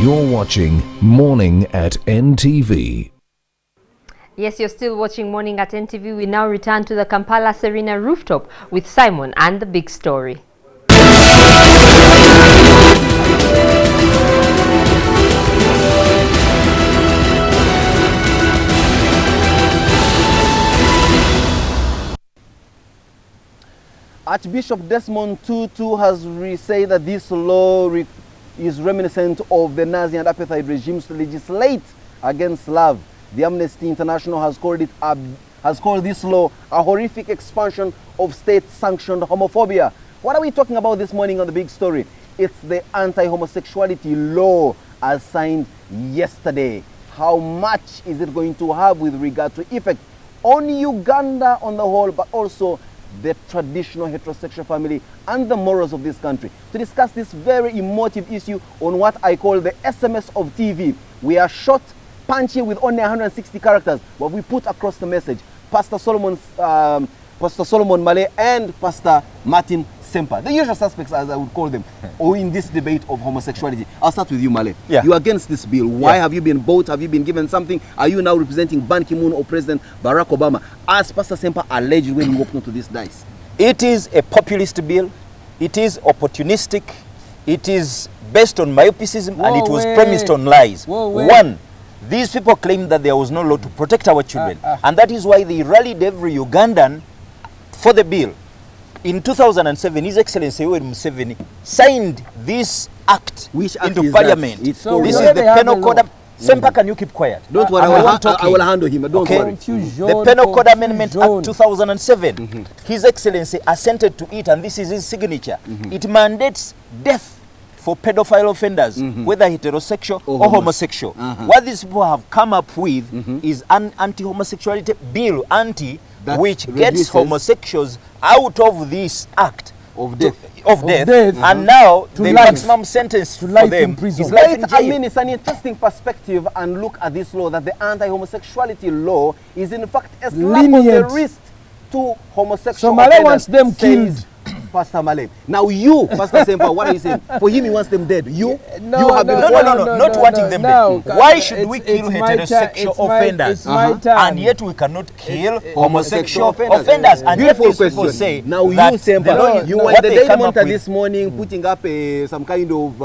You're watching Morning at NTV. Yes, you're still watching Morning at NTV. We now return to the Kampala Serena rooftop with Simon and the big story. Archbishop Desmond Tutu has said that this law is reminiscent of the Nazi and apartheid regimes to legislate against love. The Amnesty International has called this law a horrific expansion of state-sanctioned homophobia. What are we talking about this morning on the big story? It's the Anti-Homosexuality Law as signed yesterday. How much is it going to have with regard to effect on Uganda on the whole, but also the traditional heterosexual family and the morals of this country? To discuss this very emotive issue on what I call the SMS of TV. We are short, punchy with only 160 characters, but we put across the message. Pastor Solomon Male and Pastor Martin Ssempa, the usual suspects as I would call them, or in this debate of homosexuality. I'll start with you, Male. Yeah. You're against this bill. Why have you been bought? Have you been given something? Are you now representing Ban Ki-moon or President Barack Obama, as Pastor Ssempa alleged when he walked into this dice? It is a populist bill. It is opportunistic. It is based on myopicism, and it was premised on lies. One, these people claim that there was no law to protect our children, and that is why they rallied every Ugandan for the bill. In 2007, His Excellency Yoweri Museveni signed this act into Parliament. This is the Penal Code. Ssempa, can you keep quiet? Don't worry, I will handle him. Don't worry. The Penal Code Amendment Act 2007, His Excellency assented to it, and this is his signature. It mandates death for pedophile offenders, whether heterosexual or homosexual. What these people have come up with is an anti-homosexuality bill, which gets homosexuals out of this act of death, and now the maximum sentence for them is life in jail. I mean, it's an interesting perspective, and look at this law, that the anti-homosexuality law is in fact a slap on the wrist to homosexual offenders. So Male wants them killed. Pastor Male. Now you, Pastor Ssempa, what are you saying? For him, he wants them dead. You have been not wanting them dead. Why should we kill heterosexual offenders, and yet we cannot kill homosexual offenders? And yet these people say now you, Ssempa, you were the Daily this morning putting up some kind of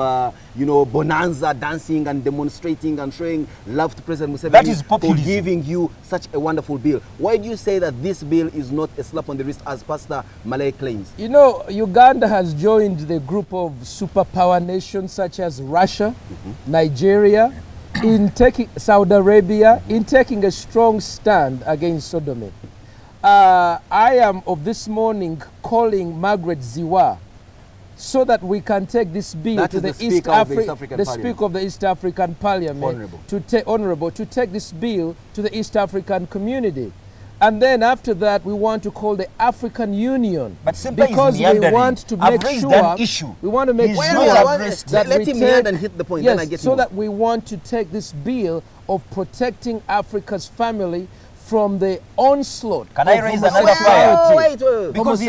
bonanza, dancing and demonstrating and showing love to President Museveni. That is populism. For giving you such a wonderful bill. Why do you say that this bill is not a slap on the wrist, as Pastor Male claims? You know, Uganda has joined the group of superpower nations such as Russia, Nigeria, in taking Saudi Arabia, in taking a strong stand against sodomy. I am of this morning calling Margaret Ziwa so that we can take this bill to the Speaker of the East African Parliament, Honorable, to take this bill to the East African community. And then after that, we want to call the African Union, because we want to make sure we want to make sure that let him hear and hit the point. Yes, then I get so that we want to take this bill of protecting Africa's family from the onslaught. Can I raise another fire? Because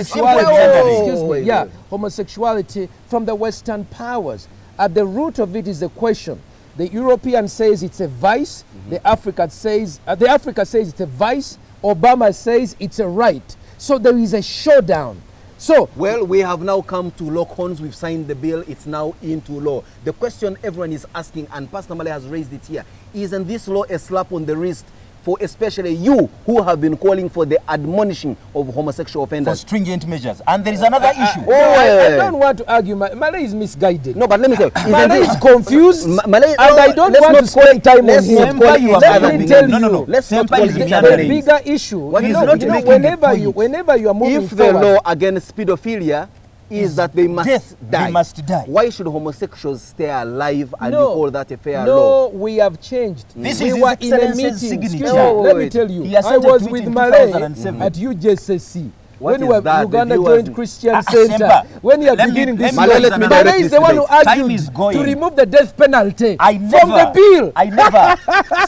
homosexuality from the Western powers. At the root of it is the question. The European says it's a vice. The Africa says it's a vice. Obama says it's a right. So there is a showdown. So, well, we have now come to lock horns. We've signed the bill. It's now into law. The question everyone is asking, and Pastor Male has raised it here, isn't this law a slap on the wrist for especially you who have been calling for the admonishing of homosexual offenders? For stringent measures. And there is another issue. I don't want to argue. Male is misguided. No, but let me tell you. Male is confused. And I don't want to spend time on him. Let me tell you. Let's not call him the bigger issue. Whenever you are moving forward. If the law against pedophilia is that they must die. Why should homosexuals stay alive and you call that a fair law? No, we have changed. This we is were in a meeting. Let me tell you, I was with Male at UJCC. What when is we were that? The Uganda viewers- Joint Christian Ssempa, Center, when you are let me- beginning let this me law, let me Bale direct is the one who this Time argued is going. to remove the death penalty I never, from the bill. I never.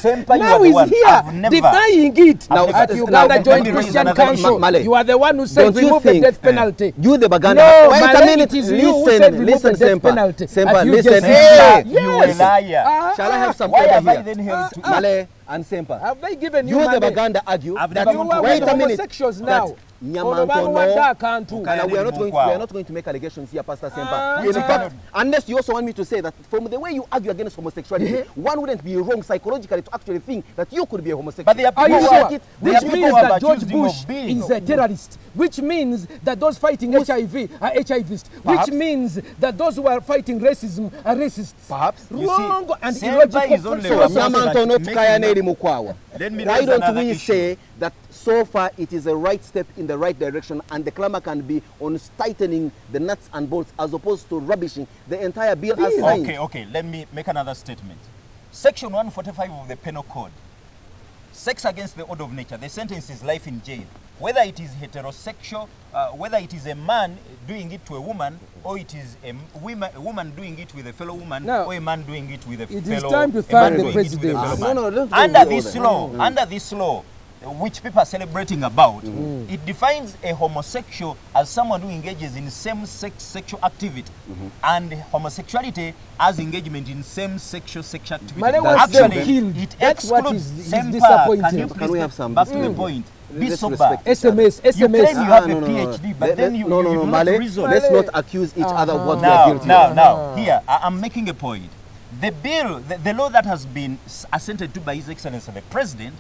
Ssempa, you Now are the he's one. here I've never. denying it. Now, At now, Uganda let Joint me raise Christian another Council, issue. Male, you are the one who said don't you remove the think, death penalty. You, the Baganda. No, wait Male, a minute. it is you who said Listen, remove listen, the death Ssempa. penalty. Ssempa, And you listen. just Hey, said, You a yes. liar. Shall I have some Why order have I here? then held to Male and Sempa. Have they given you You, the money? Baganda, argue I've that. never You gone to are Wait with a minute. homosexuals now. That Nyamantono. Ukaya We are not Mukwao. going to make allegations here, Pastor Sempa. In Ah. fact, unless you also want me to say that from the way you argue against homosexuality, one wouldn't be wrong psychologically to actually think that you could be a homosexual. But there are Are you people sure? who are- there Which are people means who have that George accused him Bush of being. is a terrorist. Which means that those fighting HIV are HIVists. Perhaps. Which means that those who are fighting racism are racists. Perhaps. You see, Wrong and Ssempa illogical is only false one assumptions. person. Nyamantono tukaya neri mukwawa. Let me Why raise don't another we issue. say that so far it is a right step in the right direction and the clamor can be on tightening the nuts and bolts as opposed to rubbishing the entire bill as signed? Okay, let me make another statement. Section 145 of the Penal Code. Sex against the order of nature. The sentence is life in jail. Whether it is heterosexual, whether it is a man doing it to a woman, or it is a woman doing it with a fellow woman, Now, or a man doing it with a it is fellow time to a thank man the doing it with a president. fellow No, man. no, don't go Under in the this order. law, under this law, which people are celebrating about, it defines a homosexual as someone who engages in same-sex sexual activity, and homosexuality as engagement in same-sex sexual activity. Mane wants them Actually, killed. it That's what excludes is Ssempa. disappointing. Can Can we we have some back to the point? Be Let's sober. respect each other. SMS, You claim SMS. you have a PhD, but then you no, do no, not Male, reason. let's not accuse each other of what we are Now, guilty of. now, here, I'm making a point. The bill, the law that has been assented to by His Excellency the President,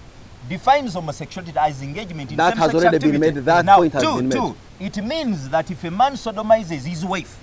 defines homosexuality as engagement in That has same-sex already been activity. made. That now, point has been made. It means that if a man sodomizes his wife,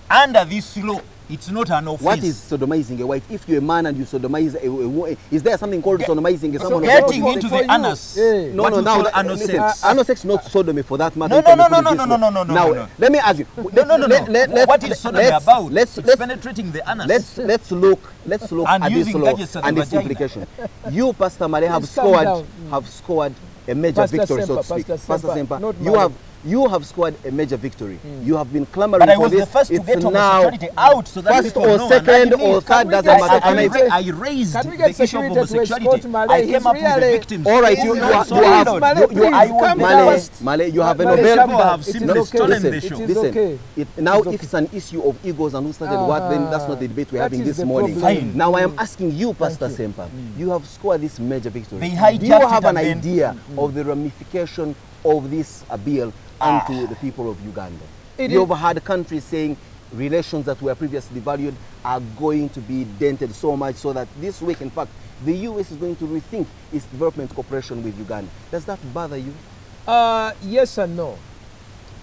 under this law, it's not an offense. What is sodomizing a wife? If you're a man and you sodomize a woman, is there something called sodomizing someone? getting for- into for the you, anus? eh. No, what no, we now call that, anal listen, sex. anal sex not sodomy for that matter. No, if I no, may no, put it no, this no, way. no, no, no, Now, no, no. let me ask you. What is sodomy about? Let's It's penetrating the anus. let's look And at this using law gadgets at the and its vagina. implication. You, Pastor Male, have Please calm scored a major Pastor victory, so Ssempa, to speak. Pastor Ssempa, Ssempa, not you Male. have scored a major victory. You have been clamoring But I for was this. the first to It's get now homosexuality out so that first people or know. second and I or believe- third doesn't get matter. security? I raised Can we the get issue of security to homosexuality. escort Male? I He's came up with the really- victims. All right, you Male, have please, calm down. Male, you have an Male, Nobel. calm People down. have It simply is okay. stolen Listen, the It show. is listen. okay. Now, It's if it's an issue of egos and who started what, then that's not the debate we're That having is this the morning. problem. Fine. Now, I am asking you, Pastor you. Ssempa, you have scored this major victory. They Do hijacked you have it an and then- idea of the ramification of this bill onto the people of Uganda? It You've is- had countries saying relations that were previously valued are going to be dented so much so that this week, in fact, the US is going to rethink its development cooperation with Uganda. Does that bother you? Yes and no.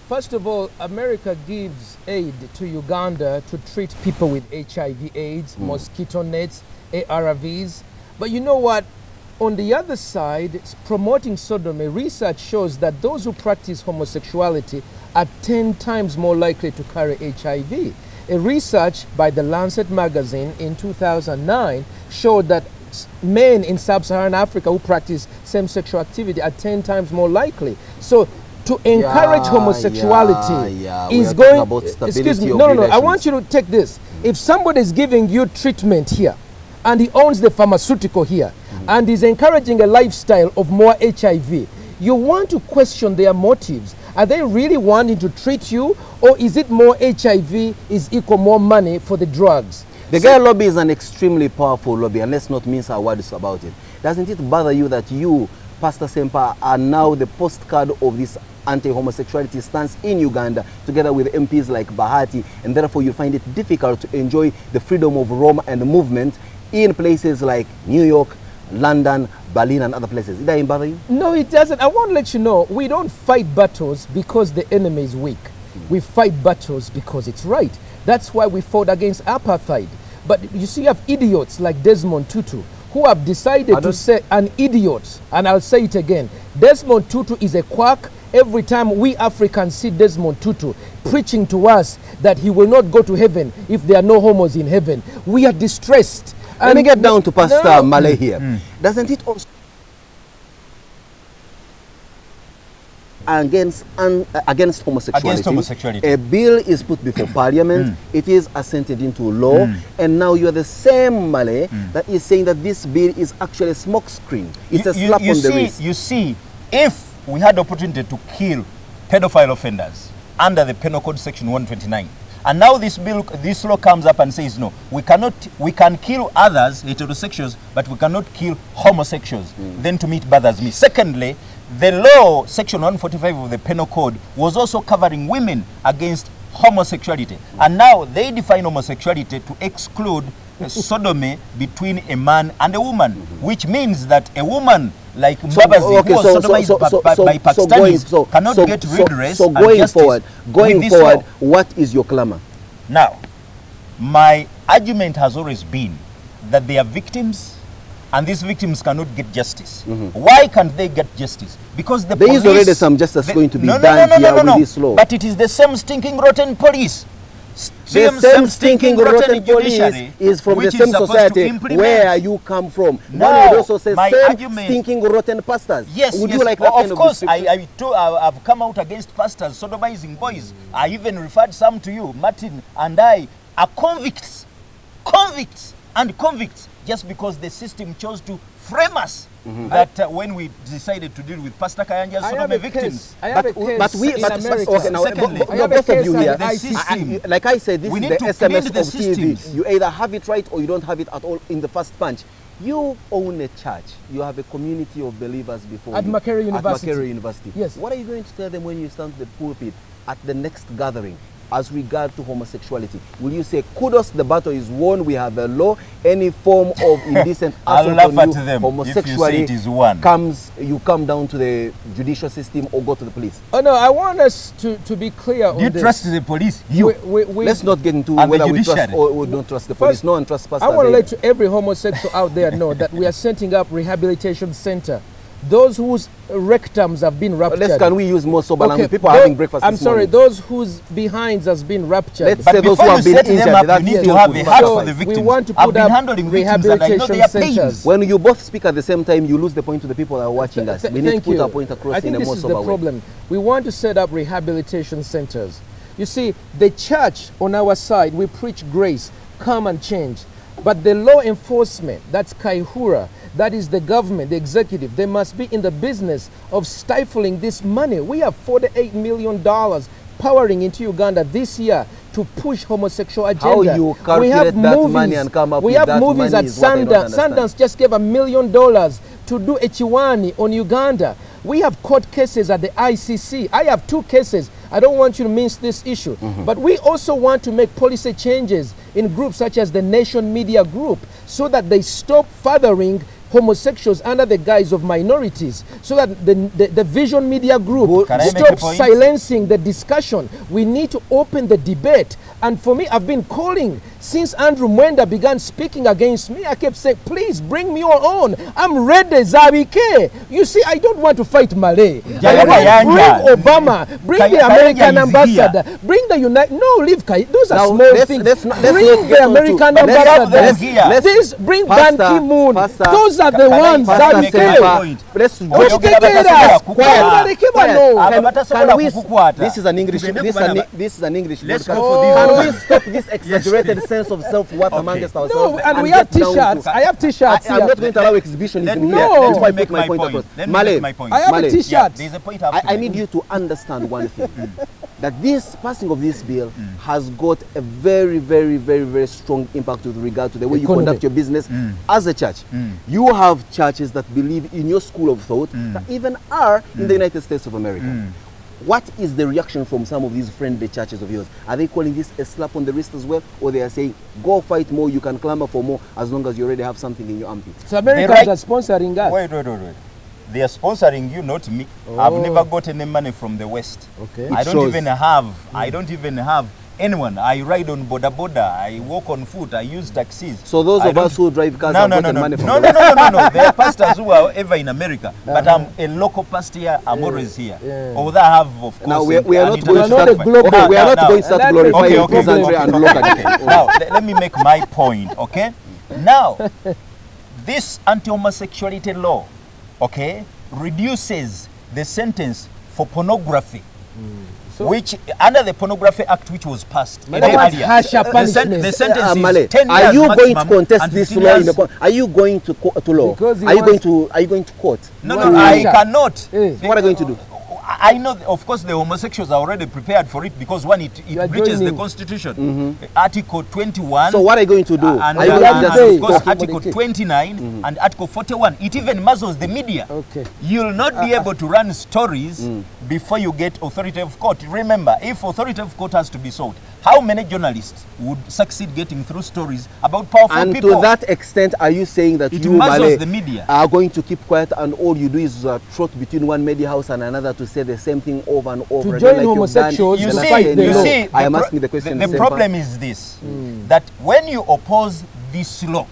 First of all, America gives aid to Uganda to treat people with HIV/AIDS, mosquito nets, ARVs. But you know what? On the other side, promoting sodomy, research shows that those who practice homosexuality are 10 times more likely to carry HIV. A research by the Lancet magazine in 2009 showed that men in sub-Saharan Africa who practice same-sexual activity are 10 times more likely. So to encourage homosexuality yeah. We is are talking going, about stability excuse me, of no, I relations. want you to take this. If somebody is giving you treatment here and he owns the pharmaceutical here and is encouraging a lifestyle of more HIV, you want to question their motives. Are they really wanting to treat you, or is it more HIV is equal more money for the drugs? The gay lobby is an extremely powerful lobby, and let's not mince our words about it. Doesn't it bother you that you, Pastor Ssempa, are now the postcard of this anti-homosexuality stance in Uganda, together with MPs like Bahati, and therefore you find it difficult to enjoy the freedom of roam and movement in places like New York, London, Berlin, and other places? Did that bother you? No, it doesn't. I want to let you know, we don't fight battles because the enemy is weak. We fight battles because it's right. That's why we fought against apartheid. But you see, you have idiots like Desmond Tutu who have decided to say an idiot, and I'll say it again. Desmond Tutu is a quack. Every time we Africans see Desmond Tutu preaching to us that he will not go to heaven if there are no homos in heaven, we are distressed. Let me get down to Pastor No. Male here. Doesn't it also against homosexuality. Against homosexuality. A bill is put before Parliament. It is assented into law, and now you are the same Malay that is saying that this bill is actually a smokescreen. It's a slap on the wrist. You see, if we had the opportunity to kill pedophile offenders under the Penal Code Section 129, and now this law comes up and says, no, we can kill others, heterosexuals, but we cannot kill homosexuals, then to me it bothers me. Secondly, the law, Section 145 of the Penal Code, was also covering women against homosexuality. And now they define homosexuality to exclude sodomy between a man and a woman, which means that a woman like Mbabazi, who was sodomized by Pakistanis, cannot get redress. So going forward, what is your clamor? Now, my argument has always been that they are victims, and these victims cannot get justice. Why can't they get justice? Because the police... There is already some justice going to be done here with this law. But it is the same stinking rotten police. The same stinking rotten police is from the same society where you come from. Now, one would also say my same argument, stinking rotten pastors. Yes, would yes, you like that kind of course. I've come out against pastors sodomizing boys. I even referred some to you. Martin and I are convicts, just because the system chose to frame us. That when we decided to deal with Pastor Kayanja's sodomy victims. But both of you here, like I said, this is the SMS of TV. You either have it right or you don't have it at all in the first punch. You own a church. You have a community of believers before at Makerere University. At Makerere University. Yes. What are you going to tell them when you stand at the pulpit at the next gathering as regard to homosexuality? Will you say, kudos, the battle is won, we have a law, any form of indecent assault on you, homosexuality comes, you come down to the judicial system or go to the police? Oh no, I want us to be clear on this. Do you trust the police? Let's not get into whether we trust or don't trust the police. No one trusts pastors. I want to let every homosexual out there know that we are setting up rehabilitation center. Those whose rectums have been ruptured. Can we use more sober language? People are having breakfast I'm this sorry, morning. those whose behinds has been ruptured. Let's say those who have been injured. You need to have a heart for the victims. We want to put up rehabilitation centers. When you both speak at the same time, you lose the point to the people that are watching us. We need to put our point across in a more sober way. I think this is the problem. We want to set up rehabilitation centers. You see, the church on our side, we preach grace, come and change. But the law enforcement, that's Kaihura, that is the government, the executive, they must be in the business of stifling this money. We have $48 million powering into Uganda this year to push homosexual agenda. How you calculate that money and come up with that money? We have movies at Sundance. Sundance just gave $1 million to do a Chiwani on Uganda. We have court cases at the ICC. I have 2 cases. I don't want you to miss this issue. But we also want to make policy changes in groups such as the Nation Media Group so that they stop fathering homosexuals under the guise of minorities, so that the Vision Media Group stops silencing the discussion. We need to open the debate. And for me, I've been calling since Andrew Mwenda began speaking against me. I kept saying, please bring me your own. I'm ready, Zabike. You see, I don't want to fight Malay. Bring Obama. Bring the American ambassador. Bring the United... No, leave Kai. Those are small things. Bring the American ambassador. Bring Ban Ki-moon. Those are the ones that This is an English podcast. Can we stop this exaggerated sense of self-worth amongst ourselves? No, and we have T-shirts. I have T-shirts here. I'm not going to allow exhibitionism here. No. Let me make my point across. Malay, I have a T-shirt. I need you to understand one thing. That this passing of this bill has got a very, very, very, very strong impact with regard to the way you conduct your business as a church. You have churches that believe in your school of thought that even are in the United States of America. What is the reaction from some of these friendly churches of yours? Are they calling this a slap on the wrist as well? Or they are saying, go fight more, you can clamor for more as long as you already have something in your armpit? So Americans are sponsoring us. Wait. They are sponsoring you, not me. I've never got any money from the West. Okay. I don't even have anyone. I ride on boda. I walk on foot. I use taxis. So those of us who drive cars have gotten money from the West? No. There are pastors who are ever in America. But I'm a local pastor here. I'm always here. Although I have, of course... Now, we are not going to start glorifying peasantry and locality. Now, let me make my point, okay? Now, this anti-homosexuality law, okay, reduces the sentence for pornography, So- which under the Pornography Act, which was passed a But day what's earlier, harsher the punishment? sentence Male, is 10 years are you going to maximum contest and this 15 law in years. the court? Are you going to law? Because he Are you going wants- to court? No, Why no, I harsher? cannot. Eh. What are you going to do? I know, of course, the homosexuals are already prepared for it because one, it You are breaches the joining. Constitution. Article 21. So what are you going to do? and, Are you will going have to to just pay. of course, Okay. Article 29 and Article 41. It even muzzles the media. Okay. You'll not be able to run stories before you get authoritative court. Remember, if authoritative court has to be sought, how many journalists would succeed getting through stories about powerful And people? to that extent, are you saying that It you, muzzles Male, the media. are going to keep quiet and all you do is trot between one media house and another to say the same thing over and over To again join like you've done homosexuals in You the last see, 10 the you years? law. see, I am pro- asking the question. The Ssempa. problem is this, that when you oppose this law,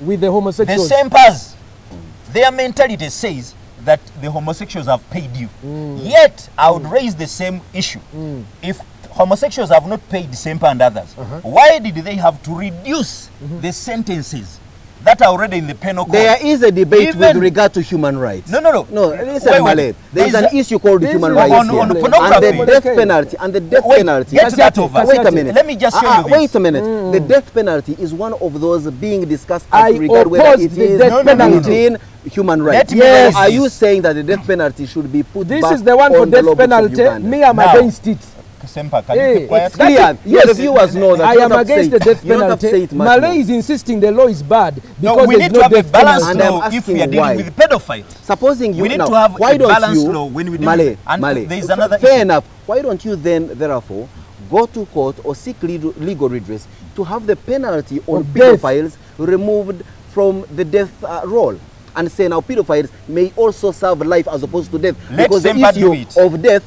With the the homosexuals. Sempas, their mentality says that the homosexuals have paid you. Yet, I would raise the same issue. If homosexuals have not paid Ssempa and others, why did they have to reduce the sentences that are already in the penal code? There is a debate with Even- regard to human rights. No, no, no. No, listen, Wait, wait. Male. There is There an is a- issue called This human is rights on- here. on And pornography. the death penalty, and the death Wait, penalty. get that over. Wait a minute. Let me just show you this. Wait a minute. The death penalty is one of those being discussed I as regard whether oppose it the is death penalty. within human rights. Let me Yes. raise Are this. you saying that the death penalty should be put This back is the one for on the law death books of penalty. Uganda? Me, I'm Now, against it. Sempa, can Hey, you keep quiet? it's clear. Yeah, Yes. the viewers know that I you am don't have to against say the death it. You don't have to say penalty. it much Malay more. is insisting the law is bad No, because we there's need to no have a death balanced And penalty. I'm law if we asking are dealing why. with pedophiles. Supposing you We need now, to have why a don't balanced you, law when we deal Male, with- and Male, there is another fair issue. enough. Why don't you then, therefore, go to court or seek legal redress to have the penalty on Of death. pedophiles removed from the death roll? And say now pedophiles may also serve life as opposed to death. Let because the Ssempa do issue it. of death,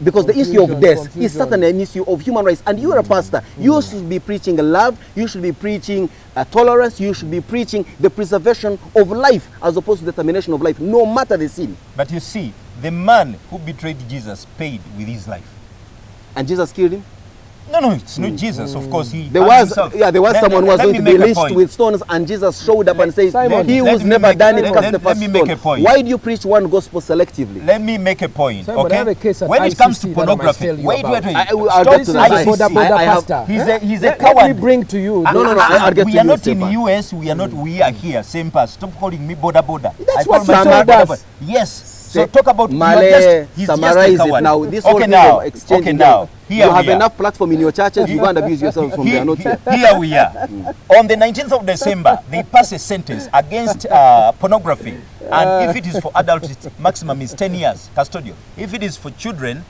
because the issue of Confusion, death is confusion. certainly an issue of human rights. And you're a pastor. You should be preaching love. You should be preaching tolerance. You should be preaching the preservation of life as opposed to the termination of life, no matter the sin. But you see, the man who betrayed Jesus paid with his life. And Jesus killed him. No, no, it's not Jesus. Of course, he There had was, himself. yeah, there was Let- someone who was let going me to be make a lynched point. with stones, and Jesus showed up and said, Simon, "He let who's me never make- done it, let- cast let- the let first me make stone." a point. Why do you preach one gospel selectively? Let me make a point, Simon, I okay? have a case at When it comes to ICC that I must pornography, tell you wait, about. wait, wait. I'll Stop get This to is that. a I- border I have- pastor. He's Eh? a Let coward. me bring to you. No, no, no, I'll get we to are you, not in Ssempa. US. We are not. We are here. Ssempa, stop calling me border. That's I what call myself Ssempa border. does. Yes. So talk about Male, he's summarize just a it coward. now. This whole okay thing now. of exchange. Okay now. Here You have we are. enough platform in your churches. You go and abuse yourselves from there, not here. Here we are. On the 19th of December, they pass a sentence against pornography. And if it is for adults, maximum is 10 years custodial. If it is for children,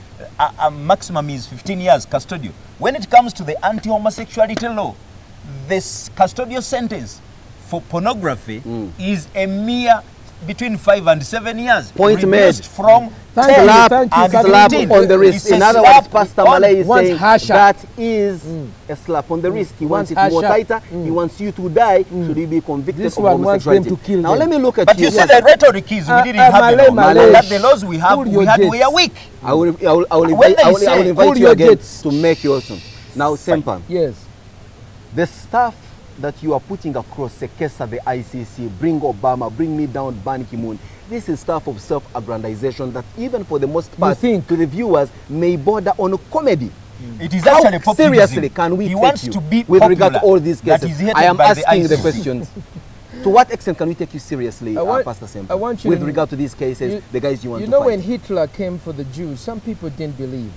maximum is 15 years custodial. When it comes to the anti-homosexuality law, this custodial sentence for pornography is a mere between 5 and 7 years. Point reduced made. from Thank 10 you, Slap, thank you, and thank you. slap 15. on the wrist. It's a In other slap words, Pastor on- Malay is wants saying harsher. that is a slap on the wrist. He wants it more harsher. tighter. He wants you to die. Should you be convicted This of one wants them homosexuality? to kill Now them. let me look at But you. you said the rhetoric is we didn't have Malay, a law. Malay. That the laws we have, Cool your we are jets. weak. I will When invite, they I will say, invite "Pull you your again jets." to make your turn. Now, Ssempa, Yes. the stuff that you are putting across Sekesa, the ICC, bring Obama, bring me down, Ban Ki-moon, this is stuff of self-aggrandization that even for the most part think? to the viewers may border on comedy. It is How actually populism. seriously can we He take wants you to be with regard to popular. all these That cases? is hated I am by the asking the ICC. questions. To what extent can we take you seriously, I want- Pastor Ssempa, I want you with to- regard to these cases, You- the guys you want You to know, fight? when Hitler came for the Jews, some people didn't believe.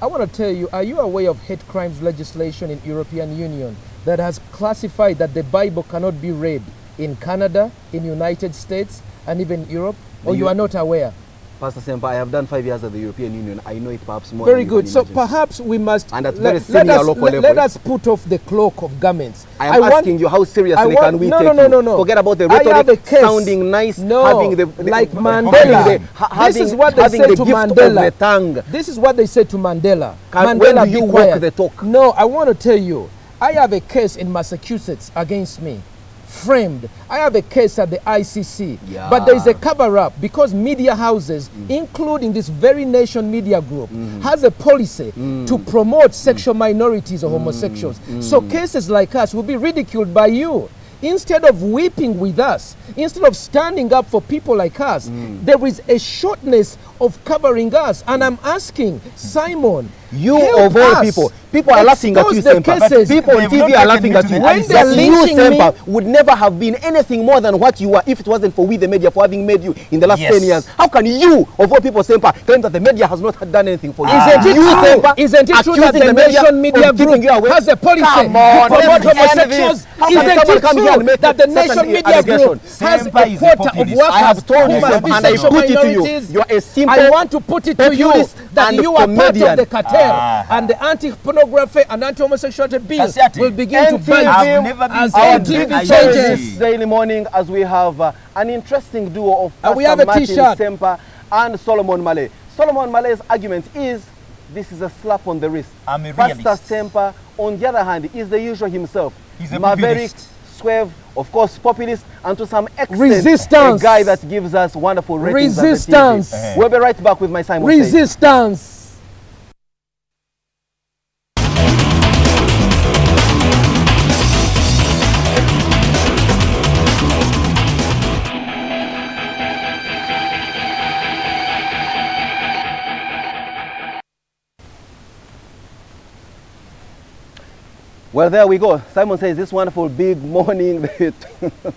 I want to tell you, are you aware of hate crimes legislation in European Union that has classified that the Bible cannot be read in Canada, in United States, and even Europe? Or you are not aware? Pastor Ssempa, I have done 5 years at the European Union. I know it perhaps more Very than you good. can So imagine. perhaps we must And at very senior local level. let us put off the cloak of garments. I am asking you, how seriously can we take you? No. Forget about the I have a rhetoric, case. sounding nice, No, having the like having Mandela. the- This is what they having say the to gift of Mandela. the tongue. This is what they said to Mandela. When Mandela, do you be walk quiet. the talk? No, I want to tell you, I have a case in Massachusetts against me, framed. I have a case at the ICC, Yeah. but there is a cover-up because media houses, including this very nation media group, has a policy to promote sexual minorities or homosexuals. So cases like us will be ridiculed by you. instead of weeping with us, instead of standing up for people like us, there is a shortness of covering us. And I'm asking, Simon, you of all people are laughing at you, Ssempa. People on TV are laughing at you. When they're lynching me, Ssempa, would never have been anything more than what you are if it wasn't for we, the media, for having made you in the last 10 years. How can you, of all people, Ssempa, claim that the media has not done anything for you? Isn't it true that the Nation Media Group has a policy to promote homosexuals? Isn't it true that the Nation Media Group has a quota of workers? I have told you, and I put it to you. You're a simple, I want to put it to you that you are part of the cartel, and the anti-pornography and anti-homosexuality bill will begin to bite as NTV changes. Daily morning, as we have an interesting duo of Pastor we have a Martin T-shirt. Ssempa and Solomon Male. Solomon Male's argument is this is a slap on the wrist. I'm a Pastor realist. Ssempa, on the other hand, is the usual himself. He's a maverick, populist. suave, of course, populist, and to some extent, Resistance. a guy that gives us wonderful ratings. Resistance. We'll be right back with my Simon. Resistance. Well, there we go. Simon says this wonderful big morning, the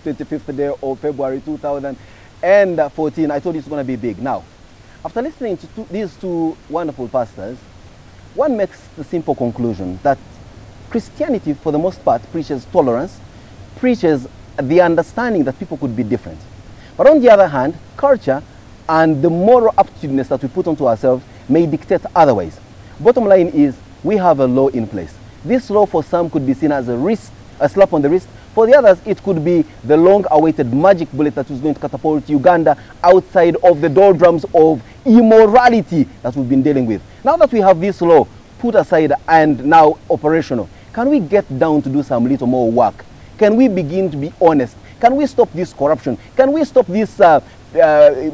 25th day of February 2014. I told you it's going to be big. Now, after listening to these two wonderful pastors, one makes the simple conclusion that Christianity, for the most part, preaches tolerance, preaches the understanding that people could be different. But on the other hand, culture and the moral aptitudeness that we put onto ourselves may dictate otherwise. Bottom line is, we have a law in place. This law for some could be seen as a slap on the wrist. For the others, it could be the long-awaited magic bullet that is going to catapult Uganda outside of the doldrums of immorality that we've been dealing with. Now that we have this law put aside and now operational, can we get down to do some little more work? Can we begin to be honest? Can we stop this corruption? Can we stop this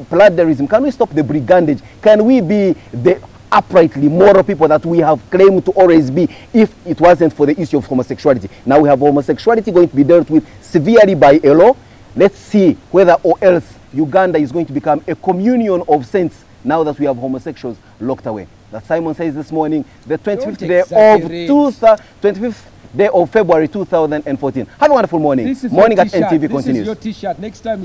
pluralism? Can we stop the brigandage? Can we be the uprightly moral people that we have claimed to always be if it wasn't for the issue of homosexuality? Now we have homosexuality going to be dealt with severely by a law. Let's see whether or else Uganda is going to become a communion of saints now that we have homosexuals locked away. That Simon says this morning, the 25th day of February 2014. Have a wonderful morning. Morning at NTV continues. This is your T-shirt. Next time,